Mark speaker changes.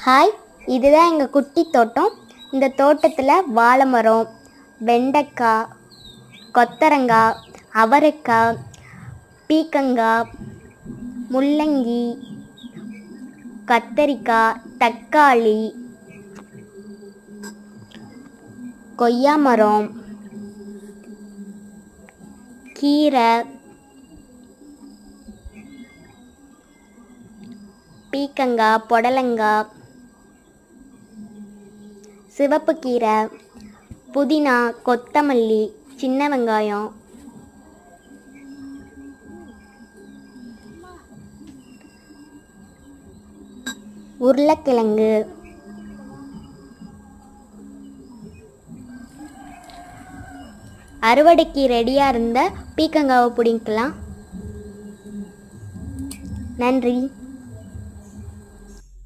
Speaker 1: Hi, இதுதான் எங்கள் குட்டி தோட்டம். இந்த தோட்டத்தில் வாழை மரம், வெண்டைக்காய், கொத்தரங்காய், அவரைக்காய், பீக்கங்காய், முள்ளங்கி, கத்தரிக்காய், தக்காளி, கொய்யா மரம், கீரை, பீக்கங்காய், புடலங்காய், சிவப்பு கீரை, புதினா, கொத்தமல்லி, சின்ன வெங்காயம், உருளைக்கிழங்கு, அறுவடைக்கு ரெடியாக இருந்த பீக்கங்காவை பிடிக்கலாம். நன்றி.